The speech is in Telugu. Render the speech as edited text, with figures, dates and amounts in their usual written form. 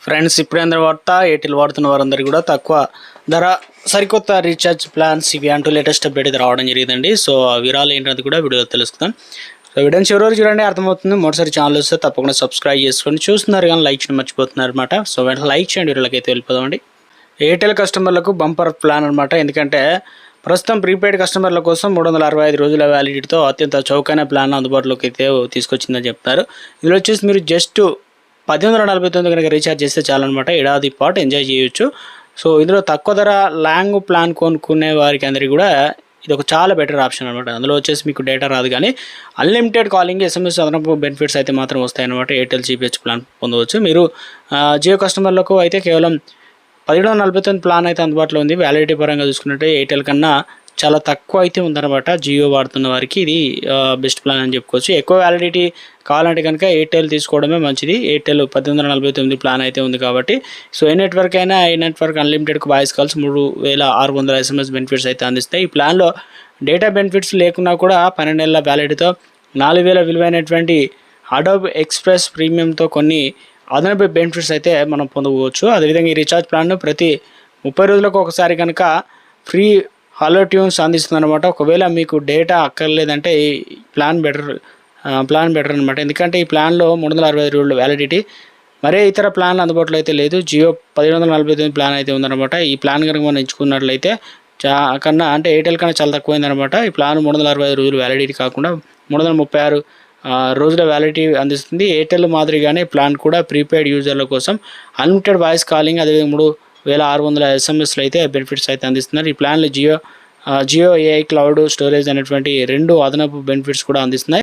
ఫ్రెండ్స్, ఇప్పుడేంద్ర వార్త ఎయిర్టెల్ వాడుతున్న వారందరికీ కూడా తక్కువ ధర సరికొత్త రీఛార్జ్ ప్లాన్స్ ఇవి అంటూ లేటెస్ట్ అప్డేట్ అయితే రావడం జరిగిందండి. సో ఆ వివరాలు ఏంటంటే కూడా వీడియోలో తెలుసుకుందాం. సో వీడియోని చివరి వరకు చూడండి, అర్థమవుతుంది. మొదటిసారి ఛానల్ వస్తే తప్పకుండా సబ్స్క్రైబ్ చేసుకోండి. చూస్తున్నారు కానీ లైక్ చేయడం మర్చిపోతున్నారు అనమాట. సో వెంటనే లైక్ చేయండి, వీడియోలకి అయితే వెళ్ళిపోదామండి. ఎయిర్టెల్ కస్టమర్లకు బంపర్ ప్లాన్ అనమాట. ఎందుకంటే ప్రస్తుతం ప్రీపెయిడ్ కస్టమర్ల కోసం 365 రోజుల వ్యాలిడిటీతో అత్యంత చౌకైన ప్లాన్ అందుబాటులోకి అయితే తీసుకొచ్చిందని చెప్తారు. ఇందులో వచ్చేసి మీరు జస్ట్ 1849 కనుక రీఛార్జ్ చేస్తే చాలన్నమాట. ఏడాది పాటు ఎంజాయ్ చేయొచ్చు. సో ఇందులో తక్కువ ధర లాంగ్ ప్లాన్ కొనుక్కునే వారికి అందరికీ కూడా ఇది ఒక చాలా బెటర్ ఆప్షన్ అనమాట. అందులో వచ్చేసి మీకు డేటా రాదు కానీ అన్లిమిటెడ్ కాలింగ్, ఎస్ఎంఎస్ అదనపు బెనిఫిట్స్ అయితే మాత్రం వస్తాయన్నమాట. ఎయిర్టెల్ జీపీహెచ్ ప్లాన్ పొందవచ్చు. మీరు జియో కస్టమర్లకు అయితే కేవలం 1749 ప్లాన్ అయితే అందుబాటులో ఉంది. వ్యాలిడిటీ పరంగా చూసుకున్నట్టే ఎయిర్టెల్ కన్నా చాలా తక్కువ అయితే ఉందన్నమాట. జియో వాడుతున్న వారికి ఇది బెస్ట్ ప్లాన్ అని చెప్పుకోవచ్చు. ఎక్కువ వ్యాలిడిటీ కావాలంటే కనుక ఎయిర్టెల్ తీసుకోవడమే మంచిది. ఎయిర్టెల్ 1849 ప్లాన్ అయితే ఉంది కాబట్టి సో ఏ నెట్వర్క్ అయినా ఏ network unlimited voice calls 3600 SMS benefits అయితే అందిస్తాయి. ఈ ప్లాన్లో డేటా బెనిఫిట్స్ లేకున్నా కూడా 12 నెలల వ్యాలిడిటీతో 4000 విలువైనటువంటి అడోబ్ ఎక్స్ప్రెస్ ప్రీమియంతో కొన్ని అదనపు బెనిఫిట్స్ అయితే మనం పొందవచ్చు. అదేవిధంగా ఈ రీఛార్జ్ ప్లాన్ ప్రతి 30 రోజులకు ఒకసారి కనుక ఫ్రీ హలో ట్యూన్స్ అందిస్తుంది అనమాట. ఒకవేళ మీకు డేటా అక్కర్లేదంటే ఈ ప్లాన్ బెటర్ అనమాట. ఎందుకంటే ఈ ప్లాన్లో 365 రోజులు వ్యాలిడిటీ, మరే ఇతర ప్లాన్లు అందుబాటులో అయితే లేదు. జియో 1749 ప్లాన్ అయితే ఉందన్నమాట. ఈ ప్లాన్ కనుక మనం ఎంచుకున్నట్లయితే కన్నా అంటే ఎయిర్టెల్ కన్నా చాలా తక్కువైందనమాట. ఈ ప్లాన్ 365 రోజులు వ్యాలిడిటీ కాకుండా 336 రోజుల వ్యాలిడిటీ అందిస్తుంది. ఎయిర్టెల్ మాదిరిగానే ప్లాన్ కూడా ప్రీపెయిడ్ యూజర్ల కోసం అన్లిమిటెడ్ వాయిస్ కాలింగ్, అదేవిధంగా 3600 ఎస్ఎంఎస్లు అయితే బెనిఫిట్స్ అయితే అందిస్తున్నారు. ఈ ప్లాన్లో జియో ఏఐ క్లౌడ్ స్టోరేజ్ అనేటువంటి 2 అదనపు బెనిఫిట్స్ కూడా అందిస్తున్నాయి.